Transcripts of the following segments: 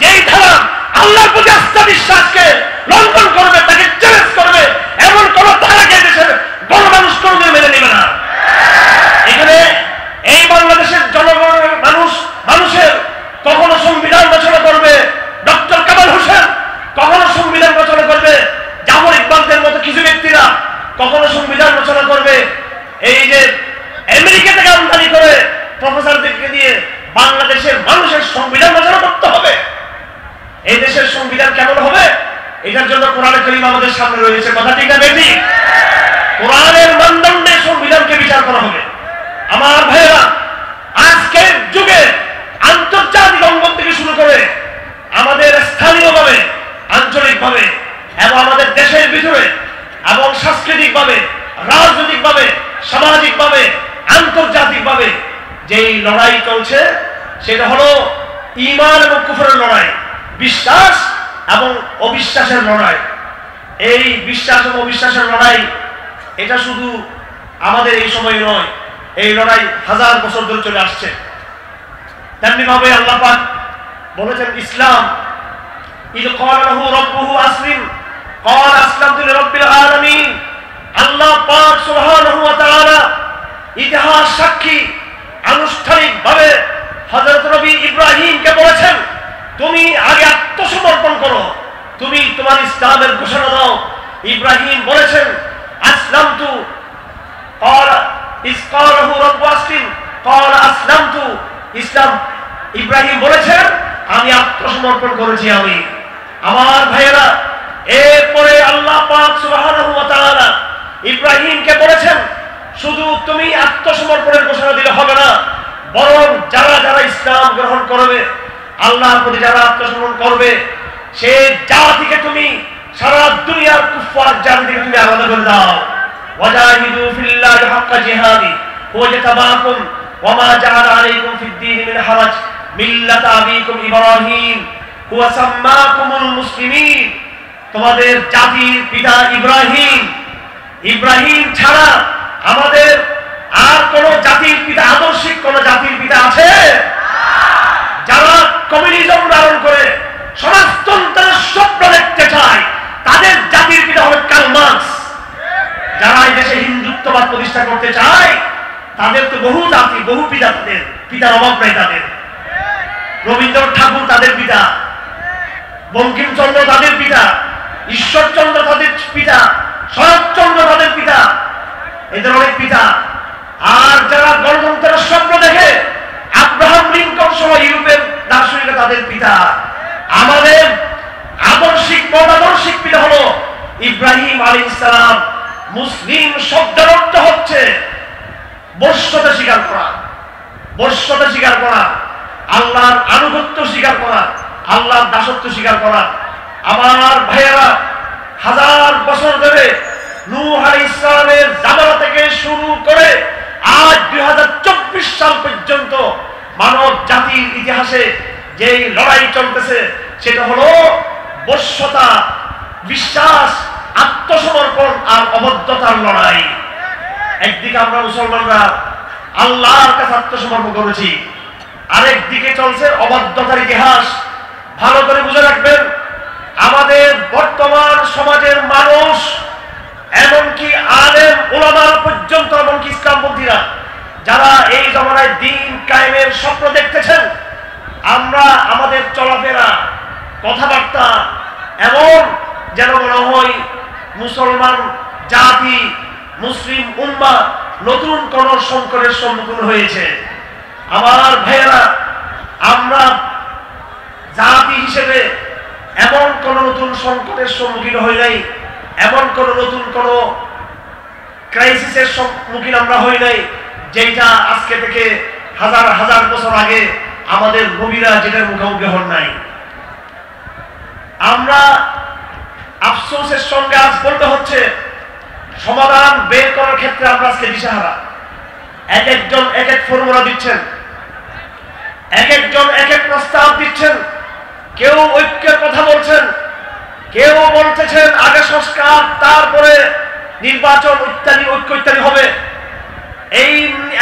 যেই ধারা আল্লাহর প্রতি আস্থা বিশ্বাসকে লঙ্ঘন করবে, তাকে চ্যালেঞ্জ করবে, এমন কোন ধারাকে দেশের গণমানুষ কোনদিন মেনে নেবে না। এখানে এই বাংলাদেশের জনগণের মানুষের কখনো সংবিধান রচনা করবে ডক্টর কামাল হোসেন, কখনো সংবিধান রচনা করবে জাফর ইকবালদের মতো কিছু ব্যক্তিরা, কখনো সংবিধান রচনা করবে এই যে আমেরিকা থেকে আমদানি করে প্রফেসরদেরকে দিয়ে বাংলাদেশের মানুষের সংবিধান রচনা করতে হবে। এই দেশের সংবিধান কেমন হবে এটার জন্য কোরআন কারীম আমাদের সামনে রয়েছে, কথা ঠিক না বেশি? কোরআনের মানদণ্ডে সংবিধানকে বিচার করা হবে। আমার ভাইয়েরা, আজকের যুগে আন্তর্জাতিক অঙ্গন থেকে শুরু করে আমাদের স্থানীয়ভাবে, আঞ্চলিকভাবে এবং আমাদের দেশের ভিতরে এবং সাংস্কৃতিকভাবে, রাজনৈতিকভাবে, সামাজিকভাবে, আন্তর্জাতিকভাবে যেই লড়াই চলছে সেটা হলো ঈমান এবং কুফরের লড়াই, বিশ্বাস এবং অবিশ্বাসের লড়াই। এই বিশ্বাস এবং অবিশ্বাসের লড়াই এটা শুধু আমাদের এই সময় নয়, এই লড়াই হাজার বছর ধরে চলে আসছে। তেমনি ভাবে আল্লাহ পাক বলেছেন ইসলাম, ইয ক্বালা লাহু রাব্বুহু আসলিম ক্বালা আসলামতু লিরাব্বিল আলামিন। আল্লাহ পাক সুবহানাহু ওয়া তাআলা ইতিহাস সাক্ষী আনুষ্ঠানিকভাবে হযরত নবী ইব্রাহিমকে বলেছেন তুমি আগে আত্মসমর্পণ করো, তুমি তোমার ইসলামের ঘোষণা দাও। ইব্রাহিম বলেছেন আসলামতু ক্বালা ইয ক্বালা লাহু রাব্বুহু আসলিম ক্বালা আসলামতু। ইসলাম ইব্রাহিম বলেছেন আমি আত্মসমর্পণ করেছি আমি। আমার ভাইয়েরা, এরপরে আল্লাহ পাক সুবহানাহু ওয়া তাআলা ইব্রাহিমকে বলেছেন শুধু তুমি আত্মসমর্পণের ঘোষণা দিলে হবে না, বরং যারা যারা ইসলাম গ্রহণ করবে, আল্লাহর প্রতি যারা আত্মসমর্পণ করবে, সে জাতিকে তুমি সারা দুনিয়ার কুফফার জাতিকে তুমি আলাদা করে দাও। ওয়াজাহিদু ফিল্লাহি হাক্কা জিহাদি হুয়া ইজতাবাকুম ওয়া মা জাআলা আলাইকুম ফিদ-দীন মিন হারাজ মিল্লাতা আবিকুম ইব্রাহিম হুয়া সাম্মাকুমুল মুসলিমিন। তোমাদের জাতির পিতা ইব্রাহিম, ইব্রাহিম ছাড়া আমাদের আর কোন জাতির পিতা, আদর্শিক কোন জাতির পিতা আছে? যারা কমিউনিজম ধারণ করে সমাজতন্ত্রের স্বপ্ন দেখতে চায় তাদের জাতির পিতা হলো কার্ল মার্কস। যারা এই দেশে হিন্দুত্ববাদ প্রতিষ্ঠা করতে চায় তাদের তো বহু জাতি, বহু পিতা, তাদের পিতার অভাব নাই। তাদের রবীন্দ্রনাথ ঠাকুর তাদের পিতা, বঙ্কিমচন্দ্র তাদের পিতা, ঈশ্বরচন্দ্র তাদের পিতা, শরৎচন্দ্র তাদের পিতা, এদের অনেক পিতা। আর যারা গণতন্ত্রের স্বপ্ন দেখে আব্রাহাম লিঙ্কন সহ ইউরোপের দার্শনিকরা তাদের পিতা। আমাদের আদর্শিক মতাদর্শিক পিতা হলো ইব্রাহিম আলাইহিস সালাম। মুসলিম শব্দের অর্থ হচ্ছে বশ্যতা স্বীকার করা, বশ্যতা স্বীকার করা, আল্লাহর আনুগত্য স্বীকার করা, আল্লাহর দাসত্ব স্বীকার করা। আমার ভাইয়েরা, হাজার বছর ধরে নূহ আলাইহিস সালামের জামানা থেকে শুরু করে আজ 2024 সাল পর্যন্ত মানব জাতির ইতিহাসে যেই লড়াই চলতেছে সেটা হলো বশ্যতা, বিশ্বাস, আত্মসমর্পণ আর অবদ্ধতার লড়াই। একদিকে আমরা মুসলমানরা আল্লাহর কাছে আত্মসমর্পণ করেছি, আরেক দিকে চলছে অবদ্ধতার ইতিহাস। ভালো করে বুঝে রাখবেন, আমাদের বর্তমান সমাজের মানুষ, এমনকি আলেম ওলামা পর্যন্ত, এমনকি ইসলামপন্থীরা যারা এই জমানায় দিন কায়েমের স্বপ্ন দেখতেছেন, আমরা আমাদের চলাফেরা, কথাবার্তা এমন যেন মনে হয় মুসলমান জাতি, মুসলিম উম্মাহ নতুন কোন সংকটের সম্মুখীন হয়েছে। আমার ভাইয়েরা, আমরা জাতি হিসেবে এমন কোন নতুন সংকটের সম্মুখীন হই নাই, এমন কোন নতুন কোন ক্রাইসিসের সম্মুখীন আমরা হই নাই যেটা আজকে থেকে হাজার হাজার বছর আগে আমাদের নবীরা যেটার মুখোমুখি হন নাই। আমরা আফসোসের সঙ্গে আজ বলতে হচ্ছে সমাধান বের করার ক্ষেত্রে আমরা আজকে দিশাহারা। এক একজন এক এক ফর্মুলা দিচ্ছেন, এক একজন এক এক প্রস্তাব দিচ্ছেন। কেউ ঐক্যের কথা বলছেন, কেউ বলতেছেন আগে সংস্কার তারপরে নির্বাচন ইত্যাদি, ঐক্য ইত্যাদি হবে। এই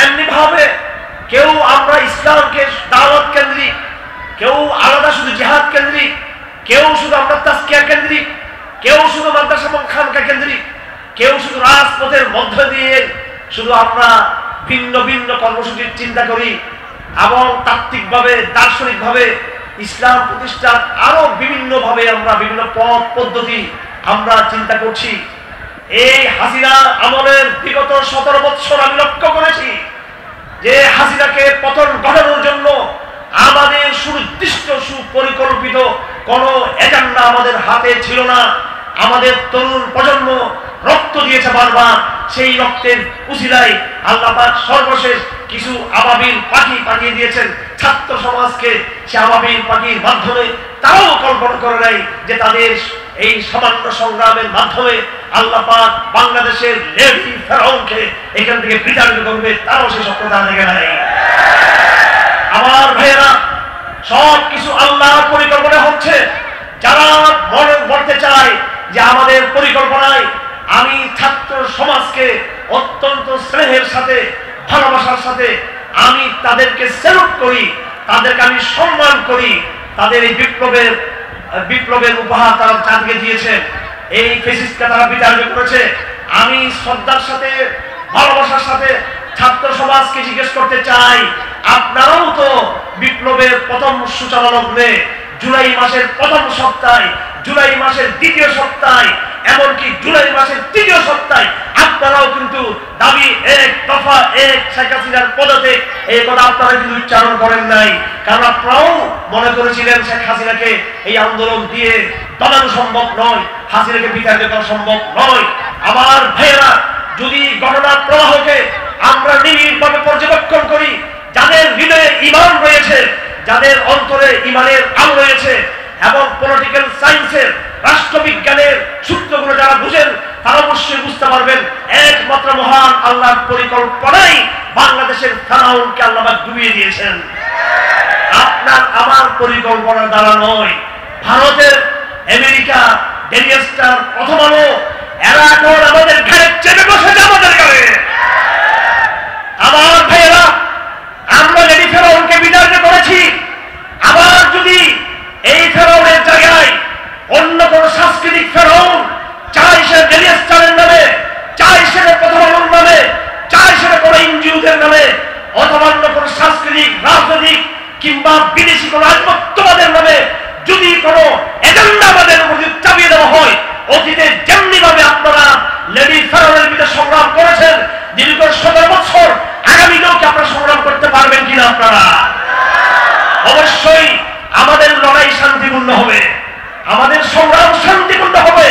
এমনি ভাবে কেউ আমরা ইসলামকে দাওয়াত কেন্দ্রিক, কেউ আলাদা শুধু জিহাদ কেন্দ্রিক, কেউ শুধু আমরা তাজকিয়া কেন্দ্রিক, কেউ শুধু মাদ্রাসা এবং খানকা কেন্দ্রিক, কেউ শুধু রাজপথের মধ্য দিয়ে শুধু আমরা ভিন্ন ভিন্ন কর্মসূচির চিন্তা করি এবং তাত্ত্বিকভাবে দার্শনিকভাবে ইসলাম প্রতিষ্ঠার আরো বিভিন্নভাবে আমরা বিভিন্ন পথ পদ্ধতি আমরা চিন্তা করছি। এই হাসিনা আমলের বিগত 17 বছর আমি লক্ষ্য করেছি যে হাসিনাকে পতন ঘটানোর জন্য আমাদের সুনির্দিষ্ট সুপরিকল্পিত কোন এজেন্ডা আমাদের হাতে ছিল না। আমাদের তরুণ প্রজন্ম রক্ত দিয়েছে বারবার, সেই রক্তের উসিলায় আল্লাহ পাক সর্বশেষ কিছু আবাবিল পাখি পাঠিয়ে দিয়েছেন ছাত্র সমাজকে। সে আবাবিল পাখির মাধ্যমে তারাও কল্পনা করে নাই যে তাদের এই সামান্য সংগ্রামের মাধ্যমে আল্লাহ পাক বাংলাদেশের লেডি ফেরাউনকে এখান থেকে বিতাড়িত করবে, তারাও সে সত্যতা দেখে নাই। আমার ভাইয়েরা, সব কিছু আল্লাহর পরিকল্পনা হচ্ছে। যারা মনে করতে চায় যে আমাদের পরিকল্পনায়, আমি ছাত্র সমাজকে অত্যন্ত স্নেহের সাথে ভালোবাসার সাথে আমি তাদেরকে স্যালুট করি, তাদেরকে আমি সম্মান করি। তাদের এই বিপ্লবের উপহার তারা জাতিকে দিয়েছে, এই ফ্যাসিস্টকে তারা বিতাড়িত করেছে। আমি শ্রদ্ধার সাথে ভালোবাসার সাথে ছাত্র সমাজকে জিজ্ঞেস করতে চাই, আপনারাও তো বিপ্লবের প্রথম সূচনা লগ্নে জুলাই মাসের প্রথম সপ্তাহে, জুলাই মাসের দ্বিতীয় সপ্তাহে, এমনকি জুলাই মাসের তৃতীয় সপ্তাহে আপনারাও কিন্তু দাবি এক দফা এক শেখ হাসিনার পদত্যাগ, এই কথা আপনারা কিন্তু উচ্চারণ করেন নাই। কারণ আপনারাও মনে করেছিলেন শেখ হাসিনাকে এই আন্দোলন দিয়ে দমানো সম্ভব নয়, হাসিনাকে বিতাড়িত করা সম্ভব নয়। আমার ভাইয়েরা, যদি ঘটনার প্রবাহকে আমরা নিবিড়ভাবে পর্যবেক্ষণ করি, যাদের হৃদয়ে ঈমান রয়েছে, যাদের অন্তরে ঈমানের আলো রয়েছে এবং পলিটিক্যাল সায়েন্সের রাষ্ট্রবিজ্ঞানের সূত্রগুলো যারা বুঝেন, তারা অবশ্যই বুঝতে পারবেন একমাত্র মহান আল্লাহর পরিকল্পনাই বাংলাদেশের ফেরাউনকে আল্লাহ ডুবিয়ে দিয়েছেন। আপনার আমার পরিকল্পনা দ্বারা নয়। ভারতের, আমেরিকা, ডেইলি স্টার, প্রথম আলো, এরা এখন আমাদের ঘাড়ে চেপে বসেছে, আমাদের ঘাড়ে। আমার ভাইয়েরা, আমরা যদি ফেরাউনকে বিতাড়িত করেছি, আবার যদি এই ফেরাউনের জায়গায় অন্য কোন সাংস্কৃতিক ফেরাউন, চাই সে ডেইলি স্টারের নামে, চাই সে প্রথম আলোর নামে, চাই সে কোন এনজিওদের নামে, অথবা অন্য কোন সাংস্কৃতিক, রাজনৈতিক কিংবা বিদেশি কোন আধিপত্যবাদের নামে যদি কোন এজেন্ডা আমাদের উপর চাপিয়ে দেওয়া হয়, অতীতে যেমনি ভাবে আপনারা লেডি ফেরাউনের বিরুদ্ধে সংগ্রাম করেছেন দীর্ঘ 17 বছর, আগামীতেও কি আপনারা সংগ্রাম করতে পারবেন কিনা? আপনারা অবশ্যই আমাদের লড়াই শান্তিপূর্ণ হবে, আমাদের সংগ্রাম শান্তিপূর্ণ হবে।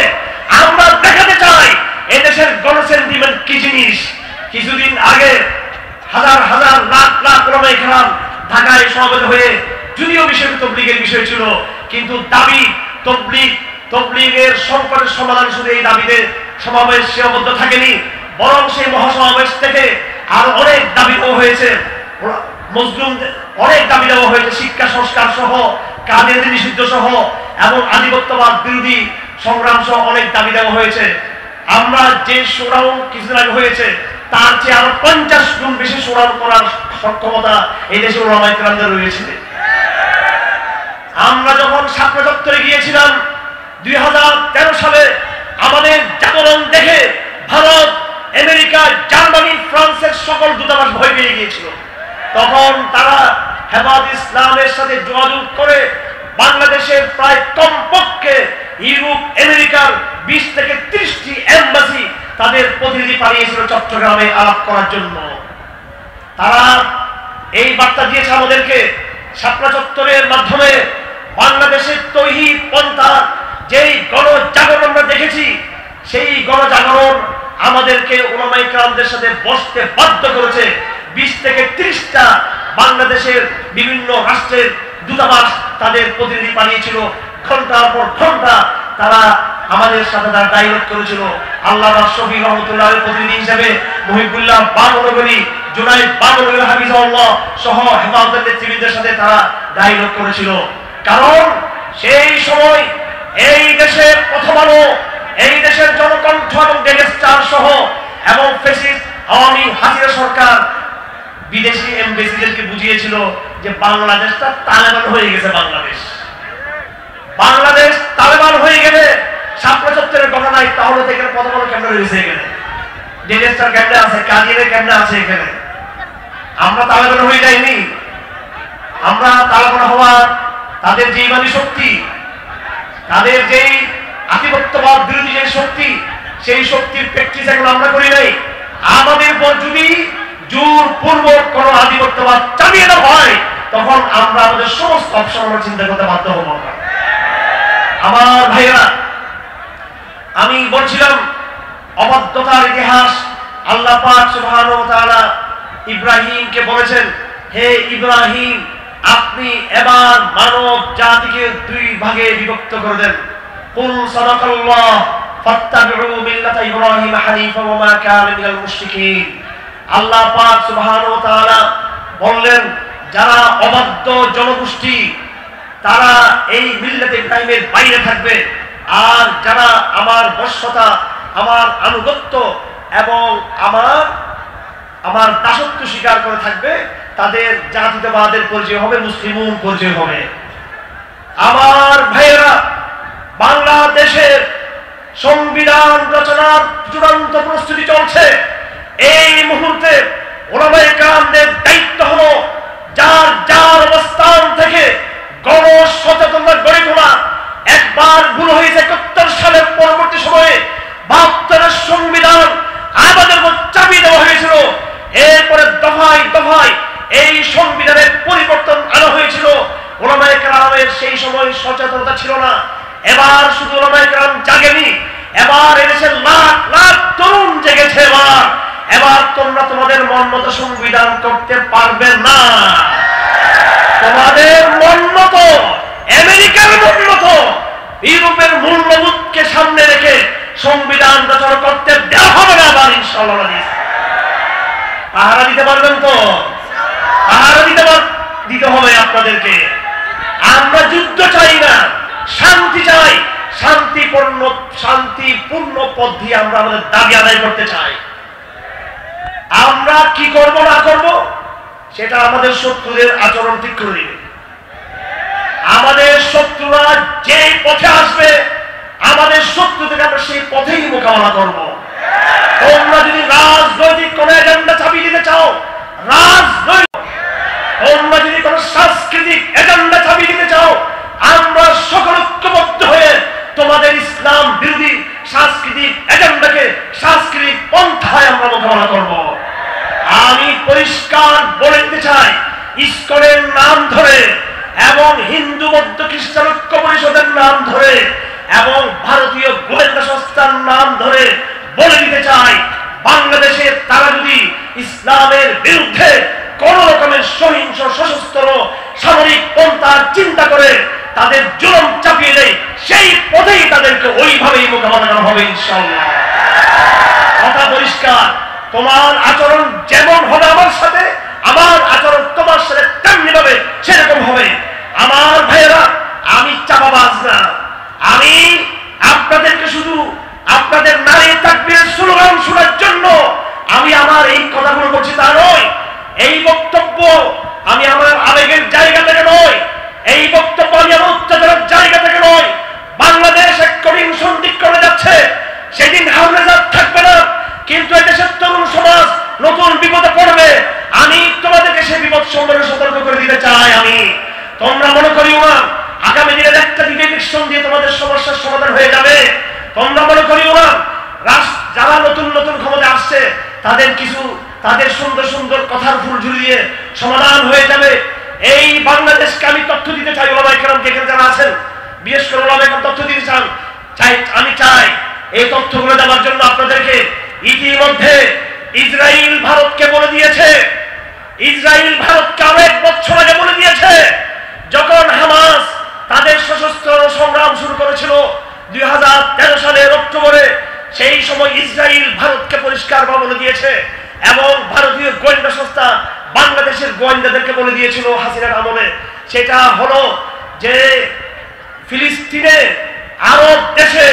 আমরা দেখাতে চাই এদেশের গণসেন্টিমেন্ট কি জিনিস। কিছুদিন আগে হাজার হাজার লাখ লাখ ওলামায়ে কেরাম ঢাকায় সমবেত হয়ে, যদিও বিষয়টি তবলিগের বিষয় ছিল, কিন্তু দাবি তবলিগের সংকটের সমাধান শুধু এই দাবিতে সমাবেশ সীমাবদ্ধ থাকেনি, বরং সেই মহাসমাবেশ থেকে আর অনেক দাবি দেওয়া হয়েছে। মজলুম অনেক দাবি দেওয়া হয়েছে, শিক্ষা সংস্কার সহ, কাদের নিষিদ্ধ সহ এবং আধিপত্যবাদ বিরোধী সংগ্রাম সহ অনেক দাবি দেওয়া হয়েছে। আমরা যে সংগ্রাম কিছুদিন আগে হয়েছে, তার চেয়ে আরো 50 গুণ বেশি সংগ্রাম করার সক্ষমতা এই দেশে ওলামায়ে কেরামদের রয়েছে। আমরা যখন শাপলা চত্বরে গিয়েছিলাম 2013 সালে, আমাদের জাগরণ দেখে ভারত, আমেরিকা, জার্মানি, ফ্রান্সের সকল দূতাবাস ভয় পেয়ে গিয়েছিল। তখন তারা হেফাজত ইসলামের সাথে যোগাযোগ করে বাংলাদেশের প্রায় কমপক্ষে ইউরোপ, আমেরিকার 20 থেকে 30টি এম্বাসি তাদের প্রতিনিধি পাঠিয়েছিল চট্টগ্রামে আলাপ করার জন্য। তারা এই বার্তা দিয়েছে আমাদেরকে, শাপলা চত্বরের মাধ্যমে বাংলাদেশের তৌহিদ পন্থা যেই গণজাগরণ আমরা দেখেছি, সেই গণজাগরণ আমাদেরকে ওলামায়ে কেরামদের সাথে বসতে বাধ্য করেছে। 20 থেকে 30টা বাংলাদেশের বিভিন্ন রাষ্ট্রের দূতাবাস তাদের প্রতিনিধি পাঠিয়েছিল। ঘন্টার পর ঘন্টা তারা আমাদের সাথে তারা ডায়ালগ করেছিল। আল্লামা শফি রহমতুল্লাহের প্রতিনিধি হিসেবে মুহিবুল্লাহ বাংলাগরী, জুনাইদ বাংলাগরী হাফিজাহুল্লাহ সহ হেফাজতের নেতৃবৃন্দের সাথে তারা ডায়ালগ করেছিল। কারণ সেই সময় এই দেশের প্রথম আলো, এই দেশের জনকণ্ঠ এবং ডেইলি স্টার সহ এবং ফ্যাসিস্ট আওয়ামী হাসিনা সরকার বিদেশি এমবেসিদেরকে বুঝিয়েছিল যে বাংলাদেশটা তালেবান হয়ে গেছে। বাংলাদেশ তালেবান হয়ে গেলে শাপলা চত্বরের ঘটনায় তাহলে থেকে কত বড় ক্যামেরা রয়েছে এখানে, ডিএসটার ক্যামেরা আছে, কাজের ক্যামেরা আছে এখানে। আমরা তালেবান হয়ে যাইনি। আমরা তালেবান হওয়ার তাদের যে ইমানি শক্তি, তাদের যেই আধিপত্যবাদ বিরোধী যে শক্তি, সেই শক্তির প্র্যাকটিস এখন আমরা করি নাই। আমাদের উপর যদি জোরপূর্বক কোন আধিপত্যবাদ চালিয়ে দেওয়া হয়, তখন আমরা আমাদের সমস্ত অপশন আমরা চিন্তা করতে বাধ্য হব না। আমার ভাইয়েরা, আমি বলছিলাম অবাধ্যতার ইতিহাস। আল্লাহ পাক সুবহানাহু ওয়া তাআলা ইব্রাহিমকে বলেছেন, হে ইব্রাহিম, আপনি এবার মানব জাতিকে দুই ভাগে বিভক্ত করে দেন। কুল সাদাকাল্লাহ ফাত্তাবিউ মিল্লাতা ইব্রাহিম হানিফা ওয়া মা কানা মিনাল মুশরিকিন। আল্লাহ পাক সুবহানাহু ওয়া তাআলা বললেন, যারা অবাধ্য জনগোষ্ঠী তারা এই মিল্লাতে ইব্রাহিমের বাইরে থাকবে, আর যারা আমার বশ্যতা, আমার আনুগত্য এবং আমার দাসত্ব স্বীকার করে থাকবে, তাদের জাতীয়তাবাদের পরিচয় হবে, মুসলিমুন পরিচয় হবে। আমার ভাইয়েরা, বাংলাদেশের সংবিধান রচনার চূড়ান্ত প্রস্তুতি চলছে। এই মুহূর্তে উলামায়ে কেরামদের দায়িত্ব হলো যার যার অবস্থান থেকে গণ সচেতনতা গড়ে তোলা। একবার ভুল হয়েছে ৭১ সালের পরবর্তী সময়ে ৭২ সংবিধান আমাদের উপর চাপিয়ে দেওয়া হয়েছিল। এরপরে দফায় দফায় এই সংবিধানের পরিবর্তন আনা হয়েছিল। উলামায়ে কেরামের সেই সময় সচেতনতা ছিল না। এবার শুধু উলামায়ে কেরাম জাগেনি, এবার এদেশের লাখ লাখ তরুণ জেগেছে। এবার তোমরা তোমাদের মন মতো সংবিধান করতে পারবে না। তোমাদের মন মতো, আমেরিকার মন মতো, ইউরোপের মূল্যবোধকে সামনে রেখে সংবিধান রচনা করতে দেওয়া হবে না। আবার ইনশাআল্লাহ পাহারা দিতে পারবেন তো? পাহারা দিতে হবে আপনাদেরকে। আমরা যুদ্ধ চাই না, শান্তি চাই। শান্তিপূর্ণ পথ দিয়ে আমরা আমাদের দাবি আদায় করতে চাই। আমরা কি করব না করব সেটা আমাদের শত্রুদের আচরণ ঠিক করে দিবে। আমাদের শত্রুরা যে পথে আসবে, আমাদের শত্রু থেকে আমরা সেই পথেই মোকাবেলা করব। তোমরা যদি রাজনৈতিক কোন এজেন্ডা চাপিয়ে দিতে চাও, তোমরা যদি কোন সাংস্কৃতিক এজেন্ডা চাপিয়ে দিতে চাও, আমরা সকল ঐক্যবদ্ধ হয়ে তোমাদের ইসলাম বিরোধী সাংস্কৃতিক এজেন্ডাকে সাংস্কৃতিক পন্থায় আমরা মোকাবেলা করব। আমি পরিষ্কার বলে দিতে চাই, ইসকনের নাম ধরে এবং হিন্দু বৌদ্ধ খ্রিস্টান ঐক্য পরিষদের নাম ধরে এবং ভারতীয় গোয়েন্দা সংস্থার নাম ধরে বলে দিতে চাই, বাংলাদেশে তারা যদি ইসলামের বিরুদ্ধে কোন রকমের সহিংস সশস্ত্র সামরিক পন্থার চিন্তা করে তাদের জুলুম চাপিয়ে দেয়, সেই পথেই তাদেরকে ওইভাবেই মোকাবেলা করা হবে ইনশাআল্লাহ। কথা পরিষ্কার। তোমার আচরণ যেমন হবে আমার সাথে, আমার আচরণ তোমার সাথে তেমনি ভাবে সেরকম হবে। আমার ভাইয়েরা, আমি চাপাবাজ না। আমি আপনাদেরকে শুধু আপনাদের নারী তাকবীরের স্লোগান শোনার জন্য আমি আমার এই কথাগুলো বলছি তা নয়। এই বক্তব্য আমি আমার আবেগের জায়গা থেকে নয়, এই বক্তব্য আমি আমার উত্তেজনার জায়গা থেকে নয়। বাংলাদেশ এক কঠিন সন্ধিক্ষণে যাচ্ছে। সেদিন হামলাজাত থাকবে না, কিন্তু এদেশের তরুণ সমাজ নতুন বিপদে পড়বে। আমি তোমাদেরকে সেই বিপদ সম্পর্কে সতর্ক করে দিতে চাই। তোমরা মনে করিও না আগামী দিনের একটা ইলেকশন দিয়ে তোমাদের সমস্যার সমাধান হয়ে যাবে। তোমরা মনে করিও না যারা নতুন নতুন ক্ষমতা আসছে তাদের সুন্দর সুন্দর কথার ফুল ঝুলিয়ে সমাধান হয়ে যাবে। এই বাংলাদেশকে আমি তথ্য দিতে চাই, ওলামায়ে কেরাম যেখানে যারা আছেন, বিশেষ করে ওলামায়ে কেরাম তথ্য দিতে আমি চাই এই তথ্যগুলো দেওয়ার জন্য আপনাদেরকে। ইতিমধ্যে ইসরায়েল ভারতকে বলে দিয়েছে, ইসরায়েল ভারতকে অনেক বছর আগে বলে দিয়েছে, যখন হামাস তাদের সশস্ত্র সংগ্রাম শুরু করেছিল 2013 সালের অক্টোবরে, সেই সময় ইসরায়েল ভারতকে পরিষ্কার বলে দিয়েছে এবং ভারতীয় গোয়েন্দা সংস্থা বাংলাদেশের গোয়েন্দাদেরকে বলে দিয়েছিল হাসিনার আমলে। সেটা হলো যে ফিলিস্তিনে, আরব দেশে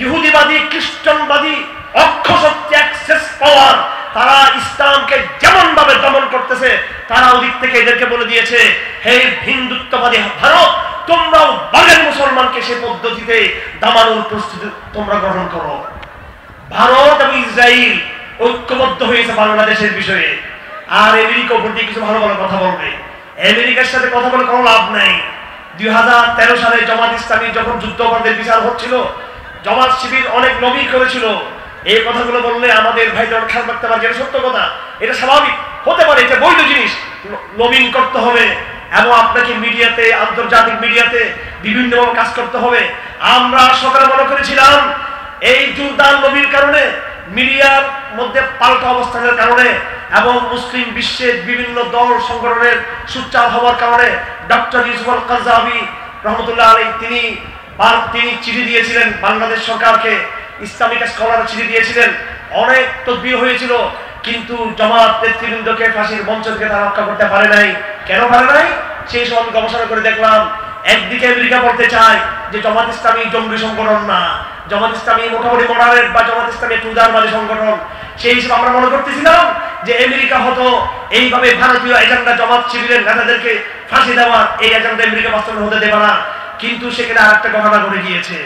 ইহুদিবাদী খ্রিস্টানবাদী অক্ষশক্তি অ্যাক্সেস পাওয়ার তারা ইসলামকে যেমন ভাবে দমন করতেছে, তারা ওদিক থেকে এদেরকে বলে দিয়েছে, হে হিন্দুত্ববাদী ভারত, তোমরাও বাঙালি মুসলমানকে সে পদ্ধতিতে দামানোর প্রস্তুতি তোমরা গ্রহণ করো। ভারত এবং ইসরায়েল ঐক্যবদ্ধ হয়েছে বাংলাদেশের বিষয়ে, আর আমেরিকা উপর দিয়ে কিছু ভালো ভালো কথা বলবে। আমেরিকার সাথে কথা বলে কোনো লাভ নাই। 2013 সালে জামাত ইসলামী যখন যুদ্ধাপরাধের বিচার হচ্ছিল, জামাত শিবির অনেক লবি করেছিল। এই কথাগুলো বললে আমাদের ভাইদের খারাপ লাগতে পারে, যেটা সত্য কথা, এটা স্বাভাবিক হতে পারে, এটা বৈধ জিনিস। লবিং করতে হবে এবং আপনাকে মিডিয়াতে, আন্তর্জাতিক মিডিয়াতে বিভিন্নভাবে কাজ করতে হবে। আমরা সকালে মনে করেছিলাম এই জোরদার লবির কারণে, মিডিয়ার মধ্যে পাল্টা অবস্থানের কারণে এবং মুসলিম বিশ্বের বিভিন্ন দল সংগঠনের সুচ্চার হওয়ার কারণে ডক্টর ইউসুফ আল কারজাবী রহমতুল্লাহ আলাইহি তিনি চিঠি দিয়েছিলেন বাংলাদেশ সরকারকে, ইসলামিক স্কলার চিঠি দিয়েছিলেন, অনেক তদবির হয়েছিল, কিন্তু জামাত নেতৃবৃন্দকে ফাঁসির মঞ্চ থেকে তারা রক্ষা করতে পারে নাই। কেন পারে নাই? সেই সময় আমি গবেষণা করে দেখলাম, একদিকে আমেরিকা বলতে চায় যে জামাত ইসলামী জঙ্গি সংগঠন না, জামাত ইসলামী মোটামুটি মডারেট বা জামাত ইসলামী একটু উদারবাদী সংগঠন। সেই হিসেবে আমরা মনে করতেছিলাম যে আমেরিকা হতো এইভাবে ভারতীয় এজেন্ডা জামাত শিবিরের নেতাদেরকে ফাঁসি দেওয়ার এই এজেন্ডা আমেরিকা বাস্তবায়ন হতে দেবে না। কিন্তু সেখানে আরেকটা ঘটনা ঘটে গিয়েছে,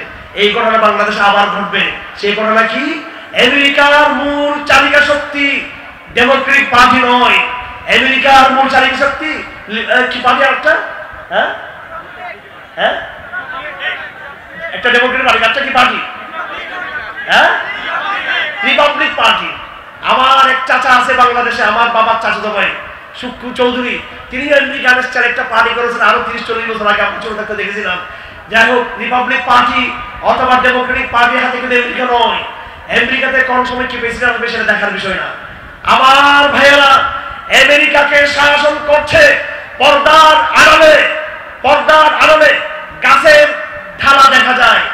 এই ঘটনা বাংলাদেশে আবার ঘটবে। সেই ঘটনা কি? আমেরিকার মূল চালিকা শক্তি ডেমোক্রেটিক পার্টি নয়, আমেরিকার মূল চালিকা শক্তি কি পার্টি? একটা একটা ডেমোক্রেটিক পার্টি, একটা কি পার্টি? Republic party. আমার এক চাচা আছে বাংলাদেশে, আমার বাবার চাচাতো ভাই সুক্কু চৌধুরী, তিনি আমেরিকান একটা পার্টি করেছেন আরো 30-40 বছর আগে, আমি ছোট থাকতে দেখেছিলাম। যাই হোক, রিপাবলিক পার্টি অথবা ডেমোক্রেটিক পার্টির হাতে কিন্তু আমেরিকা নয়। আমেরিকাতে কোন সময় কি প্রেসিডেন্ট হবে সেটা দেখার বিষয় না। আমার ভাইয়েরা, আমেরিকাকে শাসন করছে পর্দার আড়ালে। পর্দার আড়ালে গাছের ঢালা দেখা যায়,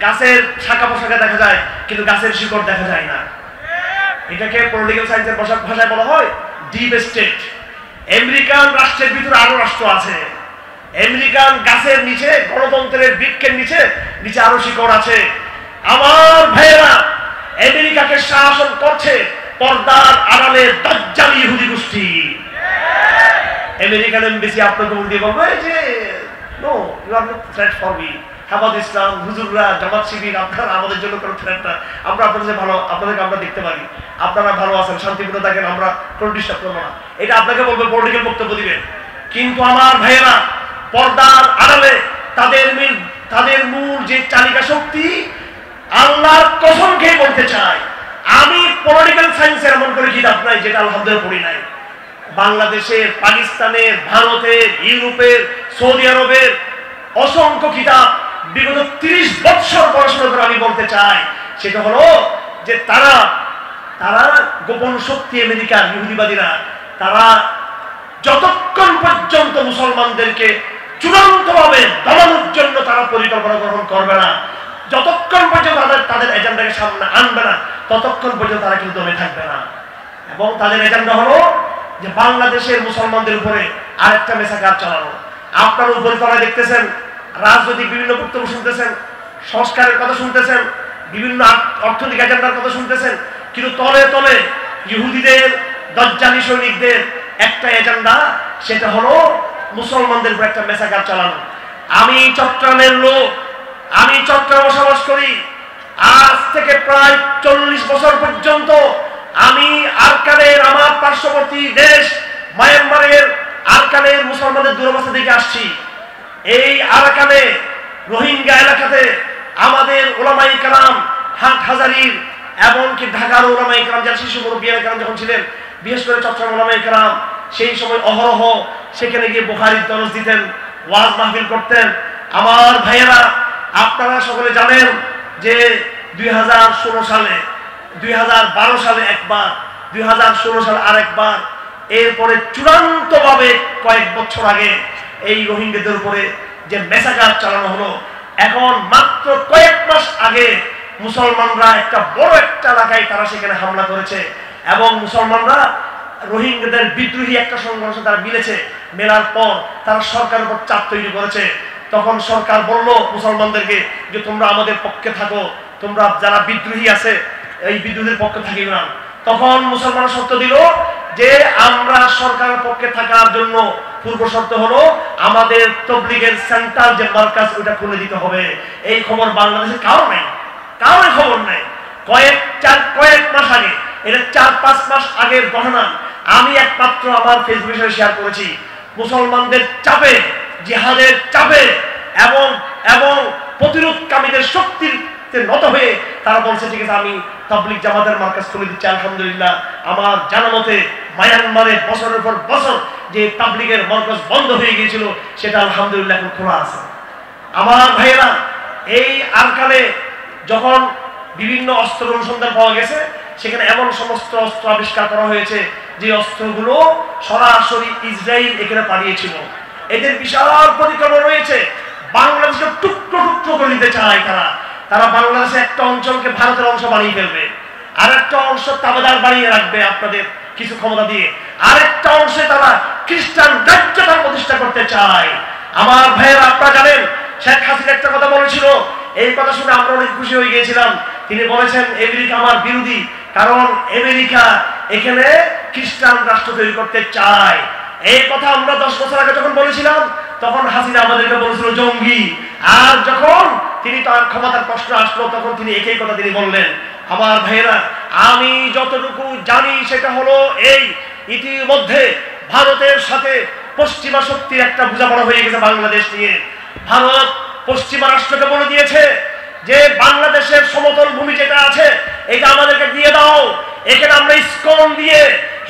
গাছের শাখা পোশাখা দেখা যায়, কিন্তু গাছের শিকড় দেখা যায় না। এটাকে পলিটিক্যাল সায়েন্সের ভাষায় বলা হয় ডিপ স্টেট। আমেরিকান রাষ্ট্রের ভিতরে আরো রাষ্ট্র আছে। আমেরিকান গাছের নিচে, গণতন্ত্রের বৃক্ষের নিচে নিচে আরো শিকড় আছে। আমার ভাইয়েরা, আমেরিকাকে শাসন করছে পর্দার আড়ালে দাজ্জালি ইহুদি গোষ্ঠী। আমেরিকান এমবেসি আপনাকে বলতে বলবে যে no, you are not threat for me. Hefazat Islam, হুজুররা, জামাত শিবির, আপনারা আমাদের জন্য কোনো থ্রেট না। আমরা আপনাদের ভালো, আপনাদেরকে আমরা দেখতে পারি, আপনারা ভালো আছেন, শান্তিপূর্ণ থাকেন, আমরা কোনো ডিস্টার্ব করবো না। এটা আপনাকে বলবে, পলিটিক্যাল বক্তব্য দিবেন। কিন্তু আমার ভাইয়েরা, পর্দার আড়ালে তাদের মূল যে চালিকা শক্তি, আল্লাহর কসম খেয়ে বলতে চাই, আমি পলিটিক্যাল সায়েন্সের এমন করে কিতাব নাই যেটা আলহামদুলিল্লাহ পড়ি নাই। বাংলাদেশের, পাকিস্তানের, ভারতের, ইউরোপের, সৌদি আরবের অসংখ্য কিতাব বিগত 30 বছর পড়াশোনা করে আমি বলতে চাই, সেটা হলো যে তারা গোপন শক্তি, আমেরিকার ইহুদিবাদীরা, তারা যতক্ষণ পর্যন্ত মুসলমানদেরকে চূড়ান্তভাবে দমানোর জন্য তারা পরিকল্পনা গ্রহণ করবে না, যতক্ষণ পর্যন্ত তাদের এজেন্ডাকে সামনে আনবে না, ততক্ষণ পর্যন্ত তারা কিন্তু দমে থাকবে না। এবং তাদের এজেন্ডা হলো যে বাংলাদেশের মুসলমানদের উপরে আরেকটা মেসাকার চালানো। আপনার উপরে তারা দেখতেছেন, রাজনৈতিক বিভিন্ন বক্তব্য শুনতেছেন, সংস্কারের কথা শুনতেছেন, বিভিন্ন অর্থনৈতিক এজেন্ডার কথা শুনতেছেন, কিন্তু তলে তলে ইহুদিদের, দাজ্জালি সৈনিকদের একটা এজেন্ডা, সেটা হলো মুসলমানদের উপর একটা মেসাকার চালানো। আমি চট্টগ্রামের লোক, আমি চট্টগ্রামে বসবাস করি। আজ থেকে প্রায় 40 বছর পর্যন্ত আমি আরকানের, আমার পার্শ্ববর্তী দেশ মায়ানমারের আরকানের মুসলমানদের দুরবস্থা দেখে আসছি। এই আরাকানে, রোহিঙ্গা এলাকাতে আমাদের ওলামায়ে কেরাম, হাটহাজারীর এমনকি ঢাকার ওলামায়ে কেরাম, যারা শিশু মুরব্বী কেরাম যখন ছিলেন, বিশেষ করে চট্টগ্রাম ওলামায়ে কেরাম, সেই সময় অহরহ সেখানে গিয়ে বুখারীর দরস দিতেন, ওয়াজ মাহফিল করতেন। আমার ভাইয়েরা, আপনারা সকলে জানেন যে 2016 সালে, 2012 সালে একবার, 2016 সালে আরেকবার, এরপরে চূড়ান্তভাবে কয়েক বছর আগে এই রোহিঙ্গাদের উপরে যে মেসাকার চালানো হলো, এখন মাত্র কয়েক মাস আগে মুসলমানরা একটা বড় একটা এলাকায় তারা সেখানে হামলা করেছে এবং মুসলমানরা রোহিঙ্গাদের বিদ্রোহী একটা সংঘর্ষ তারা মিলেছে। মেলার পর তারা সরকারের উপর চাপ তৈরি করেছে। তখন সরকার বলল মুসলমানদেরকে যে তোমরা আমাদের পক্ষে থাকো, তোমরা যারা বিদ্রোহী আছে এই বিদ্রোহীদের পক্ষে থাকিও না। তখন মুসলমান শর্ত দিল যে আমরা সরকারের পক্ষে থাকার জন্য পূর্ব শর্ত হলো আমাদের তবলিগের সেন্টার যে মার্কাজ ওটা খুলে দিতে হবে। এই খবর বাংলাদেশে কারো নেই, কারোর খবর নেই। কয়েক মাস আগে, এটা 4-5 মাস আগের ঘটনা, আমি একমাত্র আমার ফেসবুকে শেয়ার করেছি। মুসলমানদের চাপে, জিহাদের চাপে এবং এবং প্রতিরোধকামীদের শক্তির নত হয়ে তারা বলছে ঠিক আছে আমি তাবলিগ জামাতের মার্কাজ খুলে দিচ্ছি। আলহামদুলিল্লাহ, আমার জানা মতে মায়ানমারে বছরের পর বছর যে তাবলিগের মার্কাজ বন্ধ হয়ে গিয়েছিল সেটা আলহামদুলিল্লাহ এখন খোলা আছে। আমার ভাইয়েরা, এই আরকানে যখন বিভিন্ন অস্ত্র অনুসন্ধান পাওয়া গেছে, সেখানে এমন সমস্ত অস্ত্র আবিষ্কার করা হয়েছে যে অস্ত্রগুলো সরাসরি ইসরায়েল এখানে পাঠিয়েছিল। এদের বিশাল পরিকল্পনা রয়েছে, বাংলাদেশকে টুকরো টুকরো করে দিতে চায় তারা। তারা বাংলাদেশে একটা অঞ্চলকে ভারতের অংশ বানিয়ে ফেলবে, আর একটা অংশ তাবেদার বানিয়ে রাখবে আপনাদের কিছু ক্ষমতা দিয়ে, আরেকটা অংশে তারা খ্রিস্টান রাজ্যটা প্রতিষ্ঠা করতে চায়। আমার ভাইয়েরা, আপনারা জানেন শেখ হাসিনা একটা কথা বলেছিল, এই কথা শুনে আমরা অনেক খুশি হয়ে গিয়েছিলাম। তিনি বলেছেন আমেরিকা আমার বিরোধী, কারণ আমেরিকা এখানে খ্রিস্টান রাষ্ট্র তৈরি করতে চায়। এই কথা আমরা 10 বছর আগে যখন বলেছিলাম তখন হাসিনা আমাদেরকে বলেছিল জঙ্গি, আর যখন তিনি তার ক্ষমতার প্রশ্ন আসলো তখন তিনি একই কথা তিনি বললেন। আমার ভাইয়েরা, আমি যতটুকু জানি সেটা হলো এই, ইতিমধ্যে ভারতের সাথে পশ্চিমা শক্তির একটা বোঝাপড়া হয়ে গেছে বাংলাদেশ নিয়ে। ভারত পশ্চিমা রাষ্ট্রকে বলে দিয়েছে যে বাংলাদেশের সমতল ভূমি যেটা আছে এটা আমাদেরকে দিয়ে দাও। এখানে আমরা ইসকন দিয়ে,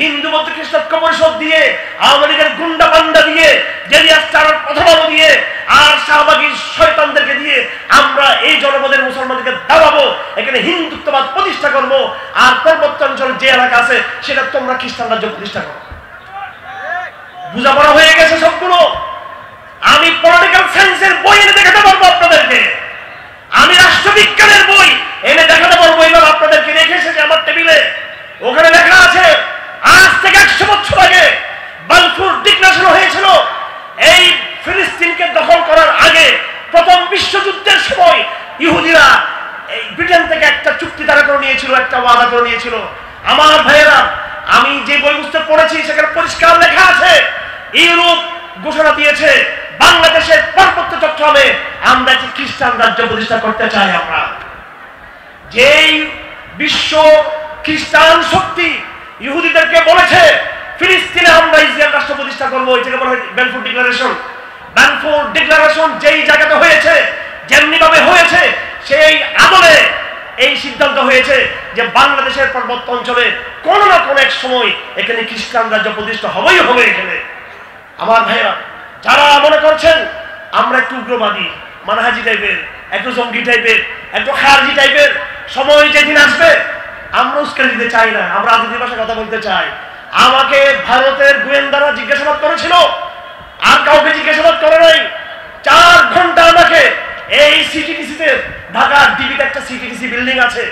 হিন্দু বৌদ্ধ খ্রিস্টান পরিষদ দিয়ে, আওয়ামী লীগের গুন্ডা পান্ডা দিয়ে, জেলিয়াস্টারের প্রথম দিয়ে, আর শাহবাগী শয়তানদেরকে দিয়ে আমরা এই জনপদের মুসলমানদেরকে দাবাবো, এখানে হিন্দুত্ববাদ প্রতিষ্ঠা করব, আর পার্বত্য অঞ্চল যে এলাকা আছে সেটা তোমরা খ্রিস্টান রাজ্য প্রতিষ্ঠা করো। বোঝাপড়া হয়ে গেছে সবগুলো। আমি পলিটিক্যাল সায়েন্সের বই এনে দেখাতে পারবো আপনাদেরকে, আমি রাষ্ট্রবিজ্ঞানের বই এনে দেখাতে পারবো, এবার আপনাদেরকে রেখে এসেছে আমার টেবিলে। ওখানে লেখা আছে আজ থেকে 100 বছর আগে বালফুর ডিক্লারেশন হয়েছিল। এই ফিলিস্তিনকে দখল করার আগে প্রথম বিশ্বযুদ্ধের সময় ইহুদিরা এই ব্রিটেন থেকে একটা চুক্তি তারা করে নিয়েছিল, একটা ওয়াদা করে নিয়েছিল। আমার ভাইয়েরা, আমি যে বই পুস্তক পড়েছি সেখানে পরিষ্কার লেখা আছে ইউরোপ ঘোষণা দিয়েছে বাংলাদেশের পার্বত্য চট্টগ্রামে আমরা একটি খ্রিস্টান রাজ্য প্রতিষ্ঠা করতে চাই। আমরা যেই বিশ্ব খ্রিস্টান শক্তি ইহুদিদেরকে বলেছে ফিলিস্তিনে আমরা ইসরায়েল রাষ্ট্র প্রতিষ্ঠা করবো, এটাকে বলা হয় বালফুর ডিক্লারেশন। বালফুর ডিক্লারেশন যেই জায়গাতে হয়েছে, যেমনি ভাবে হয়েছে, সেই আদলে এই সিদ্ধান্ত হয়েছে যে বাংলাদেশের পার্বত্য অঞ্চলে কোন না কোন এক সময় এখানে খ্রিস্টান রাজ্য প্রতিষ্ঠা হবেই হবে। এখানে আমার ভাইরা, যারা মনে করছেন আমরা একটু উগ্রবাদী মানহাজি টাইপের, একটু জঙ্গি টাইপের, একটু খারজি টাইপের, সময় যেদিন আসবে আমরা উস্কানি দিতে চাই না, আমরা রাজনীতির ভাষায় কথা বলতে চাই। আমাকে ভারতের গোয়েন্দারা জিজ্ঞাসাবাদ করেছিল, আর কাউকে জিজ্ঞাসাবাদ করে নাই। 4 ঘন্টা আমাকে এই সিটিটিসিতে, ঢাকার ডিবিতে একটা সিটিটিসি বিল্ডিং আছে,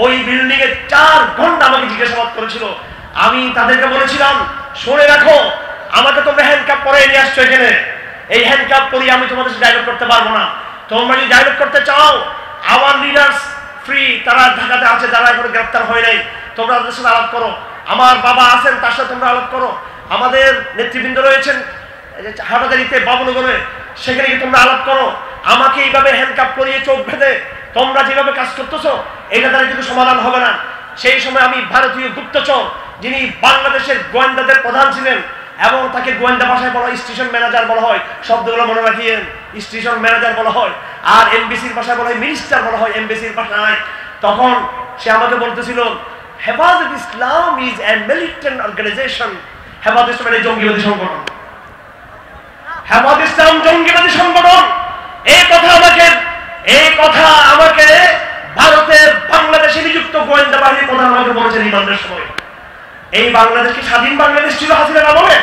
ওই বিল্ডিং এ 4 ঘন্টা আমাকে জিজ্ঞাসাবাদ করেছিল। আমি তাদেরকে বলেছিলাম শুনে রাখো, আমাকে তোমরা হ্যান্ডকাপ পরে নিয়ে আসছো এখানে, এই হ্যান্ডকাপ পরিয়ে আমি তোমাদের সাথে ডায়লগ করতে পারবো না। তোমরা যদি ডায়লগ করতে চাও, আওয়ার লিডার্স ফ্রি, তারা ঢাকাতে আছে, যারা এখনো গ্রেফতার হয় নাই, তোমরা তাদের সাথে আলাপ করো। আমার বাবা আছেন, তার সাথে তোমরা আলাপ করো। আমাদের নেতৃবৃন্দ রয়েছেন হাটাজারিতে, বাবুনগরে, সেখানে গিয়ে তোমরা আলাপ করো। আমাকে এইভাবে হ্যান্ডকাপ করিয়ে চোখ বেঁধে তোমরা যেভাবে কাজ করতেছো, এটা দ্বারা কিন্তু সমাধান হবে না। সেই সময় আমি ভারতীয় গুপ্তচর, যিনি বাংলাদেশের গোয়েন্দাদের প্রধান ছিলেন, এবং তাকে গোয়েন্দা ভাষায় বলা হয় স্টেশন ম্যানেজার বলা হয়, শব্দগুলো মনে রাখিয়েন, স্টেশন ম্যানেজার বলা হয়, আর এমবিসির ভাষায় বলা হয় মিনিস্টার বলা হয়, এমবিসির ভাষায়। তখন সে আমাকে বলতেছিল হেফাজত ইসলাম ইজ এ মিলিটেন্ট অর্গানাইজেশন। হেফাজত ইসলাম মানে জঙ্গিবাদী সংগঠন, হেফাজত ইসলাম জঙ্গিবাদী সংগঠন। এই কথা আমাকে ভারতের বাংলাদেশে নিযুক্ত গোয়েন্দা বাহিনীর প্রধান আমাকে বলেছেন রিমান্ডের সময়। এই বাংলাদেশ কি স্বাধীন বাংলাদেশ ছিল হাসিনার আমলে?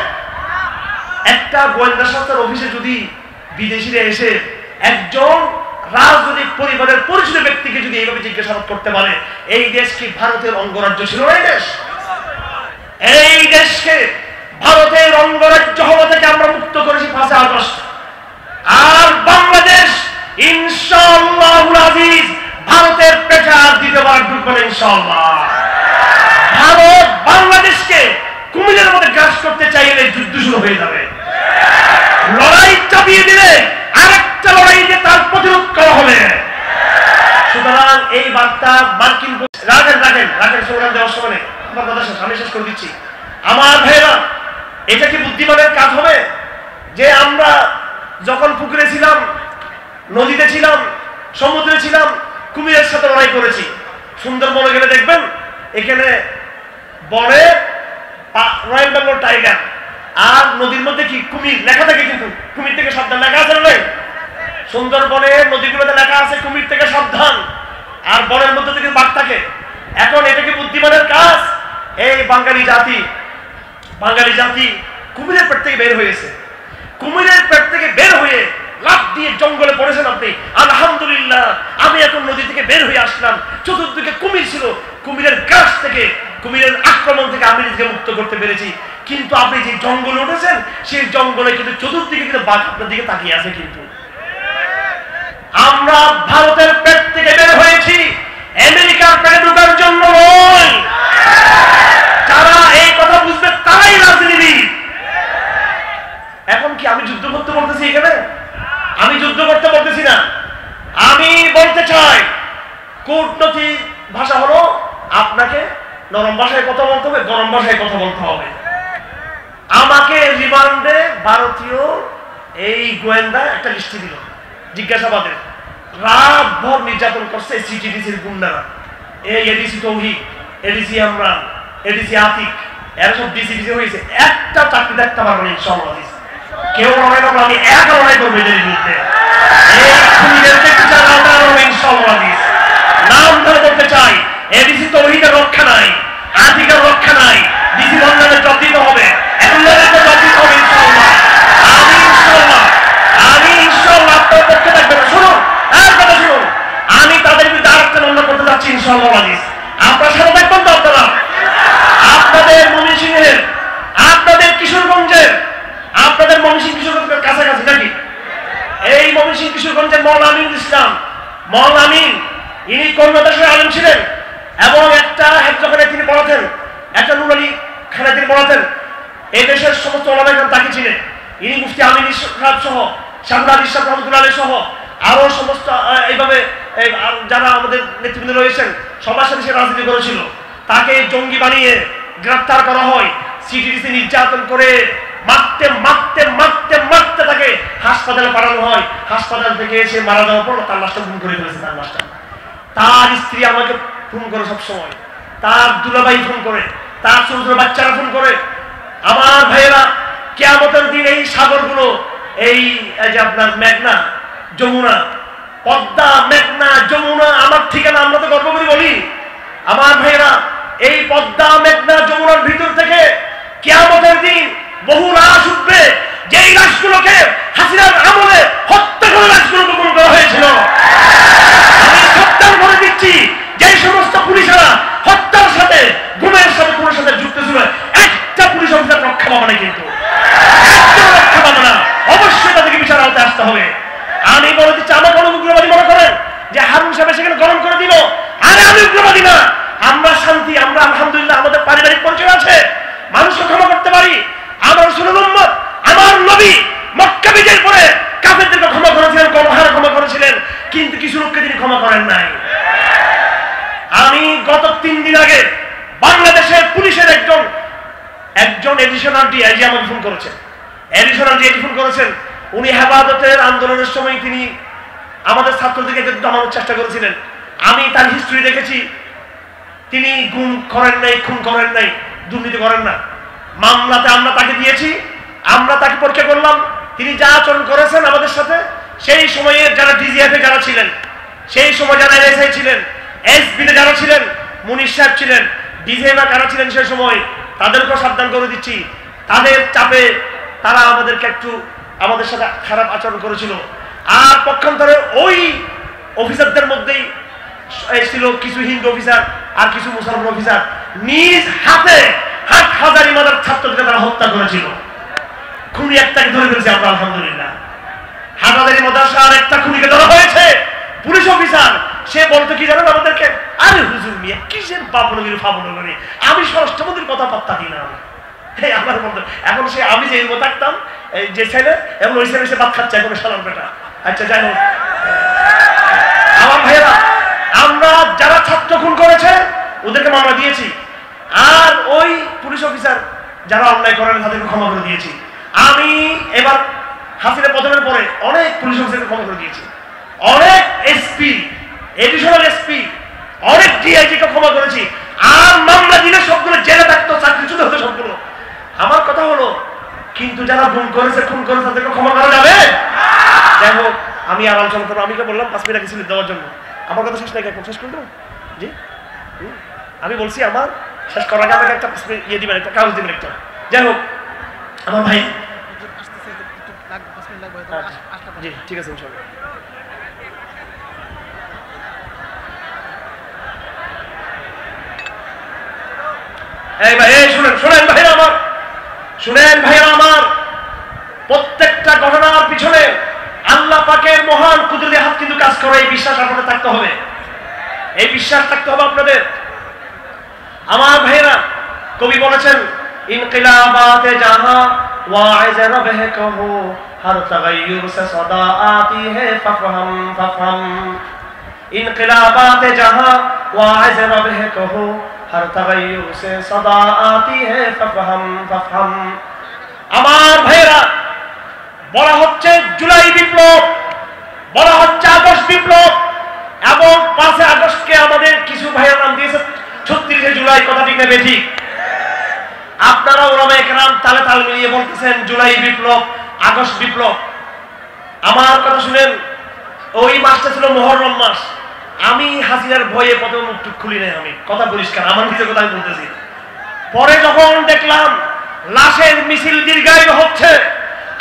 একটা গোয়েন্দা সংস্থার অফিসে যদি বিদেশিরা এসে একজন রাজনৈতিক পরিবারের পরিচিত ব্যক্তিকে যদি এইভাবে জিজ্ঞাসাবাদ করতে পারে, এই দেশ কি ভারতের অঙ্গরাজ্য ছিল? এই দেশকে ভারতের অঙ্গরাজ্য হওয়া থেকে আমরা মুক্ত করেছি 5 আগস্ট। আর বাংলাদেশ ইনশাআল্লাহুল আজিজ ভারতের পেছনে আর দ্বিতীয়বার ঢুকবে না ইনশাআল্লাহ। ভারত কুমিরের মধ্যে গ্রাস করতে চাইলে যুদ্ধ শুরু হয়ে যাবে। লড়াই চাপিয়ে দিলে আরেকটা লড়াই দিয়ে তার প্রতিরোধ করা হবে। সুতরাং এই বার্তা মার্কিন রাখেন স্লোগান দেওয়ার সময় আমার কথা আমি শেষ করে দিচ্ছি। আমার ভাইরা, এটা কি বুদ্ধিমানের কাজ হবে যে আমরা যখন পুকুরে ছিলাম, নদীতে ছিলাম, সমুদ্রে ছিলাম, কুমিরের সাথে লড়াই করেছি? সুন্দরবনে গেলে দেখবেন এখানে বনে রয়্যাল বেঙ্গল টাইগার, আর নদীর মধ্যে কি কুমির লেখা থাকে, কিন্তু কুমির থেকে সাবধান লেখা আছে না? সুন্দরবনে নদীগুলোতে লেখা আছে কুমির থেকে সাবধান, আর বনের মধ্যে থেকে বাঘ থাকে। এখন এটা কি বুদ্ধিমানের কাজ? এই বাঙালি জাতি কুমিরের পেট থেকে বের হয়েছে। কুমিরের পেট থেকে বের হয়ে লাফ দিয়ে জঙ্গলে পড়েছেন আপনি। আলহামদুলিল্লাহ, আমি এখন নদী থেকে বের হয়ে আসলাম, চতুর্দিকে কুমির ছিল, কুমিরের গাছ থেকে, কুমিরের আক্রমণ থেকে আমি নিজেকে মুক্ত করতে পেরেছি। কিন্তু আপনি যে জঙ্গলে উঠেছেন, সেই জঙ্গলে কিন্তু চতুর্দিকে কিন্তু বাঘ আপনার দিকে তাকিয়ে আছে। কিন্তু আমরা ভারতের পেট থেকে বের হয়েছি আমেরিকার পেটে ঢোকার জন্য নয়। যারা এই কথা বুঝবে তারাই রাজনীতিবিদ। এখন কি আমি যুদ্ধ করতে বলতেছি? এখানে আমি যুদ্ধ করতে বলতেছি না। আমি বলতে চাই, কূটনৈতিক ভাষা হলো আপনাকে নরম ভাষায় কথা বলতে হবে, গরম ভাষায় কথা বলতে হবে। আমাকে রিমান্ডে ভারতীয় এই গোয়েন্দা একটা লিস্টি দিল জিজ্ঞাসাবাদের, রাত ভর নির্যাতন করছে সিটিডিসির গুন্ডারা। এই এডিসি তৌহিদ, এডিসি আমরান, এডিসি আতিক, এরা সব ডিসিডিসি হয়েছে। একটা চাকরি দেখতে পারবো না ইনশাআল্লাহ। কেউ লড়াই করবো, আমি একা লড়াই করবো এদের বিরুদ্ধে। নাম ধরে বলতে চাই, এডিসি তৌহিদের রক্ষা নাই, আতিকের রক্ষা নাই, ডিসি বন্ধনের জব দিতে হবে, আমি ইনশাআল্লাহ আপনার পক্ষে থাকবেন। শুনুন, আর কথা শুনুন, আমি তাদের বিরুদ্ধে আরেকটা মামলা করতে যাচ্ছি ইনশাআল্লাহ। আপনার সাথে দেখবেন তো আপনারা, আপনাদের ময়মনসিংহের, আপনাদের কিশোরগঞ্জের, আপনাদের ময়মনসিংহ কিশোরগঞ্জের কাছাকাছি নাকি? এই ময়মনসিংহ কিশোরগঞ্জের মওলানা আমিনুল ইসলাম, মওলানা আমিন, ইনি কর্মদাসের আলেম ছিলেন এবং একটা হেফজখানে তিনি পড়াতেন, একটা নুরানি খানে তিনি পড়াতেন। এই দেশের সমস্ত ওলামায়ে কেরাম তাকে ছিলেন। ইনি মুফতি আমিন ইসরাফ সহ, শাহুল আলী ইসরাফ রহমতুল্লাহ আলাইহি সহ আরো সমস্ত এইভাবে যারা আমাদের নেতৃবৃন্দ রয়েছেন সবার সাথে সে রাজনীতি করেছিল। তাকে জঙ্গি বানিয়ে গ্রেফতার করা হয়, সিটিডিসি নির্যাতন করে মারতে মারতে মারতে মারতে তাকে হাসপাতালে পাঠানো হয়। হাসপাতাল থেকে এসে মারা যাওয়ার পর তার লাশটা খুন করে ফেলেছে। তার লাশটা তার স্ত্রী আমাকে ফোন করে সবসময়, তার দুলাভাই ফোন করে, তার ছোট ছোট বাচ্চারা ফোন করে। আমার ভাইয়েরা, কিয়ামতের দিন এই সাগরগুলো, এই যে আপনার মেঘনা, যমুনা, পদ্মা, মেঘনা, যমুনা আমার ঠিকানা, আমরা তো গর্ব করে বলি। আমার ভাইয়েরা, এই পদ্মা, মেঘনা, যমুনার ভিতর থেকে কিয়ামতের দিন বহু লাশ উঠবে, যেই লাশগুলোকে হাসিনার আমলে হত্যা করে লাশগুলো গোপন করা হয়েছিল। আমি সত্যার করে দিচ্ছি, যেই সমস্ত পুলিশেরা হত্যার সাথে, গুমের সাথে, পুলিশের সাথে যুক্ত ছিল, একটা পুলিশ অফিসার রক্ষা পাবে না, কিন্তু একটা রক্ষা পাবে না। অবশ্যই তাদেরকে বিচার আওতায় আসতে হবে। আমি বলে দিচ্ছি, আমার কোনো উগ্রবাদী মনে করেন যে হারুন সাহেব সেখানে গরম করে দিল, আরে আমি উগ্রবাদী না। আমরা শান্তি, আমরা আলহামদুলিল্লাহ আমাদের পারিবারিক পরিচয় আছে, মানুষকে ক্ষমা করতে পারি। আমার রাসূলুল উম্মত, আমার নবী মক্কা বিজয়ের পরে কাফেরদেরকে ক্ষমা করেছিলেন, গণহারে ক্ষমা করেছিলেন, কিন্তু কিছু লোককে তিনি ক্ষমা করেন নাই। আমি গত 3 দিন আগে বাংলাদেশের পুলিশের একজন এডিশনাল ডিআইজি আমাকে ফোন করেছেন, এডিশনাল ডিআইজি ফোন করেছেন। উনি হেফাজতের আন্দোলনের সময় তিনি আমাদের ছাত্রদেরকে দমানোর চেষ্টা করেছিলেন। আমি তার হিস্ট্রি দেখেছি, তিনি গুম করেন নাই, খুন করেন নাই, দুর্নীতি করেন না। মামলাতে আমরা তাকে দিয়েছি, আমরা তাকে পরীক্ষা করলাম, তিনি যা আচরণ করেছেন আমাদের সাথে, সেই সময়ে যারা ডিজিএফ এ যারা ছিলেন, সেই সময় যারা এনএসআই ছিলেন, এসবিতে যারা ছিলেন, মুনির সাহেব ছিলেন, ডিজিএফ যারা ছিলেন সেই সময়, তাদেরকেও সাবধান করে দিচ্ছি। তাদের চাপে তারা আমাদেরকে একটু আমাদের সাথে খারাপ আচরণ করেছিল। আর পক্ষান্তরে ওই অফিসারদের মধ্যেই ছিল কিছু হিন্দু অফিসার আর কিছু মুসলমান অফিসার, নিজ হাতে হাজারি মাদার ছাত্রদের তারা হত্যা করেছিল। খুনি একটাকে ধরে ফেলছে আমরা আলহামদুলিল্লাহ। হাজারি মাদ্রাসার একটা খুনিকে ধরা হয়েছে, পুলিশ অফিসার। সে বলতো কি জানেন আমাদেরকে, আরে হুজুর মিয়া কিসের বাবনগরী ফাবনগরী, আমি স্বরাষ্ট্রমন্ত্রীর কথা পাত্তা দিই না। আমার বন্ধু এখন সে আমি যে থাকতাম যে ছেলে এবং ওই ছেলে সে ভাত খাচ্ছে এখন সালাম বেটা। আচ্ছা যাই হোক আমার ভাইয়েরা, আমরা যারা ছাত্র খুন করেছে ওদেরকে মামলা দিয়েছি, আর ওই পুলিশ অফিসার যারা অন্যায় করেন তাদেরকে ক্ষমা করে দিয়েছি। আমি এবার হাসিনা পতনের পরে অনেক পুলিশ অফিসারকে ক্ষমা করে দিয়েছি, অনেক এসপি, এডিশনাল এসপি, অনেক ডিআইজিকে ক্ষমা করেছি। আর মামলা দিলে সবগুলো জেলে থাকতো, চাকরিচ্যুত হতো সবগুলো। আমার কথা হলো কিন্তু যারা খুন করেছে তাদেরকে ক্ষমা করা যাবে? যাই হোক আমি আর আলোচনা করবো। আমি বললাম 5 মিনিট আগে দেওয়ার জন্য, আমার কথা শেষ নাকি এখন শেষ করে দেবো? জি আমি বলছি আমার শেষ করার আগে আমাকে একটা ইয়ে দিবেন, একটা কাগজ দিবেন একটা। যাই হোক আমার ভাই, জি ঠিক আছে ইনশাআল্লাহ। এই ভাই এই শুনেন ভাইরা আমার, শুনেন ভাইরা আমার, প্রত্যেকটা ঘটনার পিছনে আল্লাহ পাকের মহান কুদরতি হাত কিন্তু কাজ করে। এই বিশ্বাস আপনাদের থাকতে হবে, এই বিশ্বাস থাকতে হবে আপনাদের। আমার ভাইরা, কবি বলেছেন ইনকিলাবাতে জাহা ওয়াইজ রবে কহো হর তাগায়ুর সে সদা আতি হে ফাফহাম ফাফহাম। ইনকিলাবাতে জাহা ওয়াইজ রবে কহো হর তাগায়ুর সে সদা আতি হে ফাফহাম ফাফহাম। আমার ভাইরা, বলা হচ্ছে জুলাই বিপ্লব, বলা হচ্ছে আগস্ট বিপ্লব, এবং 5 আগস্টকে আমাদের কিছু ভাইয়ের নাম দিয়েছে 36 জুলাই। কথা ঠিক না বেঠিক? আপনারা ওলামায়ে কেরাম তালে তাল মিলিয়ে বলতেছেন জুলাই বিপ্লব, আগস্ট বিপ্লব। আমার কথা শুনেন, ওই মাসটা ছিল মুহররম মাস। আমি হাসিনার ভয়ে প্রথম মুখ খুলি নাই, আমি কথা পরিষ্কার, আমার নিজের কথা আমি বলতেছি। পরে যখন দেখলাম লাশের মিছিল দীর্ঘায়িত হচ্ছে,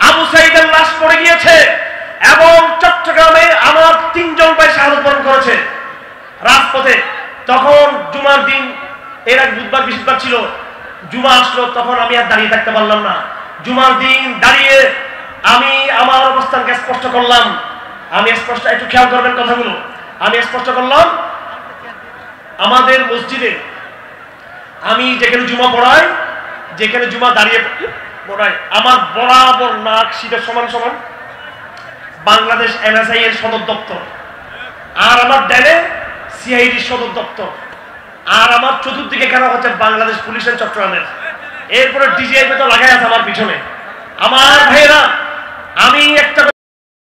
আবু সাইদের লাশ পড়ে গিয়েছে, এবং চট্টগ্রামে আমার 3 জন ভাই শাহাদাত বরণ করেছে রাজপথে। তখন জুমার দিন, এর আগে বুধবার বৃহস্পতিবার ছিল, জুমা আসলো, তখন আমি আর দাঁড়িয়ে থাকতে পারলাম না। জুমার দিন দাঁড়িয়ে আমি আমার অবস্থানকে স্পষ্ট করলাম। আমি স্পষ্ট, একটু খেয়াল করবেন কথাগুলো, আমি স্পষ্ট করলাম আমাদের মসজিদে আমি যেখানে জুমা পড়াই, যেখানে জুমা দাঁড়িয়ে পড়াই, আমার বরাবর নাক শীতের সমান সমান বাংলাদেশ এনএসআই এর সদর দপ্তর, আর আমার ডানে সিআইডির সদর দপ্তর, আর আমার চতুর্দিকে কেন হচ্ছে বাংলাদেশ পুলিশের চট্টগ্রামের, এরপরে ডিজিআই তো লাগাই আছে আমার পিছনে। আমার ভাইয়েরা, আমি একটা